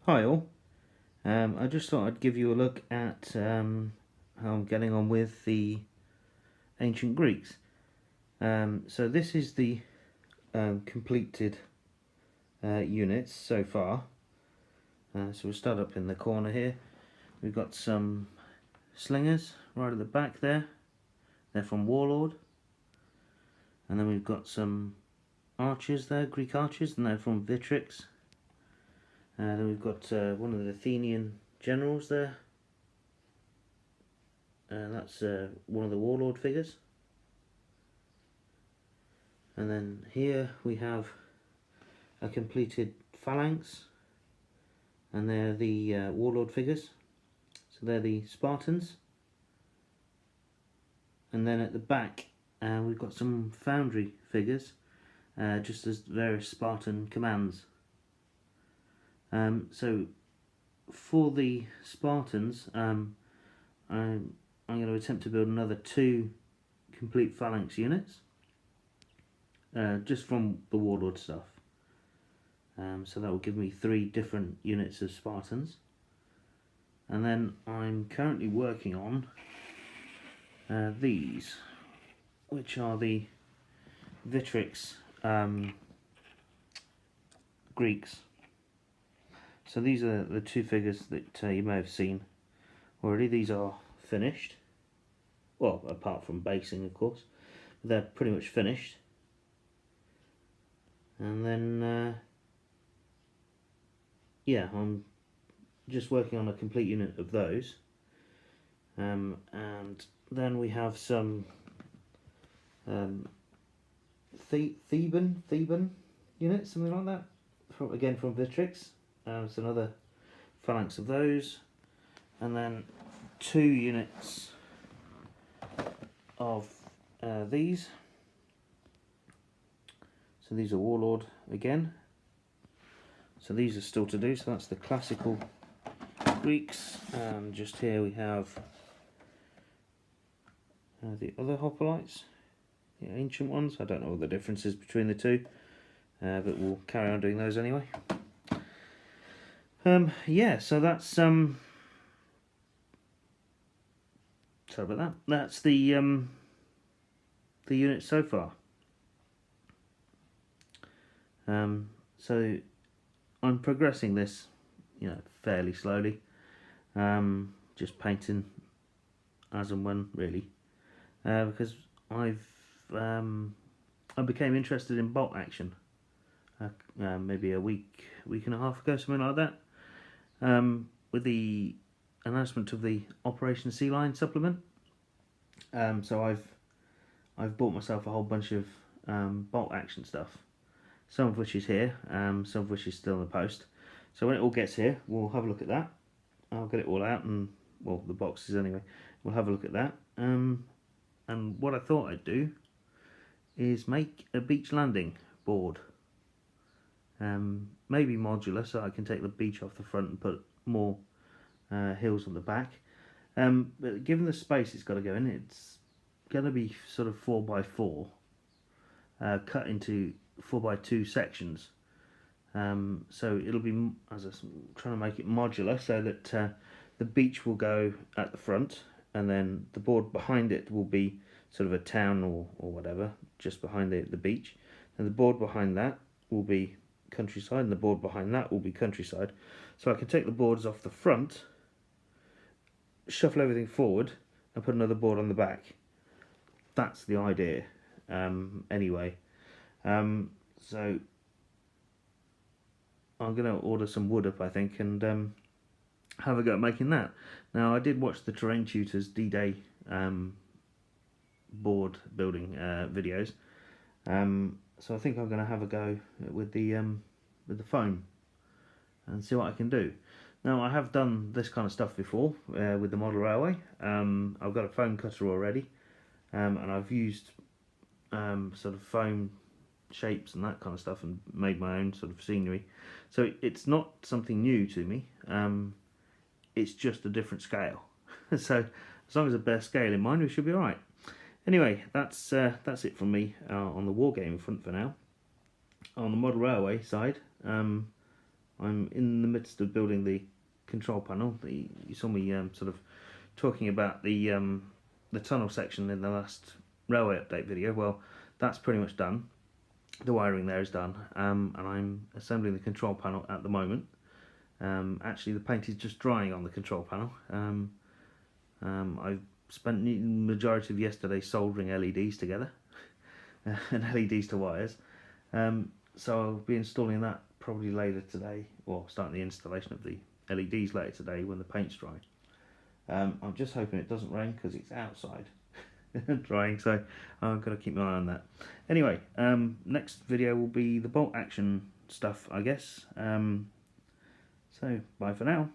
Hi all, I just thought I'd give you a look at how I'm getting on with the ancient Greeks. So this is the completed units so far. So we'll start up in the corner here. We've got some slingers right at the back there. They're from Warlord. And then we've got some archers there, Greek archers, and they're from Victrix. Then we've got one of the Athenian generals there. That's one of the Warlord figures. And then here we have a completed phalanx, and they're the Warlord figures. So they're the Spartans. And then at the back we've got some foundry figures, just as various Spartan commands. So for the Spartans, I'm going to attempt to build another 2 complete phalanx units, just from the Warlord stuff. So that will give me 3 different units of Spartans. And then I'm currently working on these, which are the Victrix Greeks. So these are the 2 figures that you may have seen already. These are finished, well, apart from basing of course, but they're pretty much finished. And then yeah, I'm just working on a complete unit of those. And then we have some Theban units, something like that, again from Victrix. So another phalanx of those, and then 2 units of these. So these are Warlord again. So these are still to do. So that's the classical Greeks, and just here we have the other hoplites, the ancient ones. I don't know what the difference is between the 2, but we'll carry on doing those anyway. Yeah, so that's sorry about that. That's the unit so far. So I'm progressing this, fairly slowly. Just painting as and when, really, because I became interested in bolt action maybe a week and a half ago, something like that. With the announcement of the Operation Sea Lion supplement. So I've bought myself a whole bunch of bolt action stuff, some of which is here, some of which is still in the post. So when it all gets here, we'll have a look at that. I'll get it all out, and well, the boxes anyway. We'll have a look at that. And what I thought I'd do is make a beach landing board. Maybe modular, so I can take the beach off the front and put more hills on the back. But given the space it's got to go in, it's going to be sort of 4x4, cut into 4x2 sections. So it'll be, as I'm trying to make it modular, so that the beach will go at the front, and then the board behind it will be sort of a town or whatever, just behind the beach. And the board behind that will be countryside, and the board behind that will be countryside. So I can take the boards off the front, shuffle everything forward, and put another board on the back. That's the idea, anyway. So I'm going to order some wood up, I think, and have a go at making that. Now, I did watch the Terrain Tutors D-Day board building videos, so I think I'm going to have a go with the foam and see what I can do. Now, I have done this kind of stuff before with the model railway. I've got a foam cutter already, and I've used sort of foam shapes and that kind of stuff and made my own sort of scenery. So it's not something new to me. It's just a different scale. So as long as I bear scale in mind, we should be all right. Anyway, that's it from me on the Wargaming front for now. On the model railway side, I'm in the midst of building the control panel. You saw me sort of talking about the tunnel section in the last railway update video. Well, that's pretty much done. The wiring there is done, and I'm assembling the control panel at the moment. Actually, the paint is just drying on the control panel. I spent the majority of yesterday soldering LEDs together and LEDs to wires. So I'll be installing that probably later today, or starting the installation of the LEDs later today when the paint's dry. I'm just hoping it doesn't rain because it's outside drying, so I've got to keep my eye on that. Anyway, next video will be the bolt action stuff, I guess. So bye for now.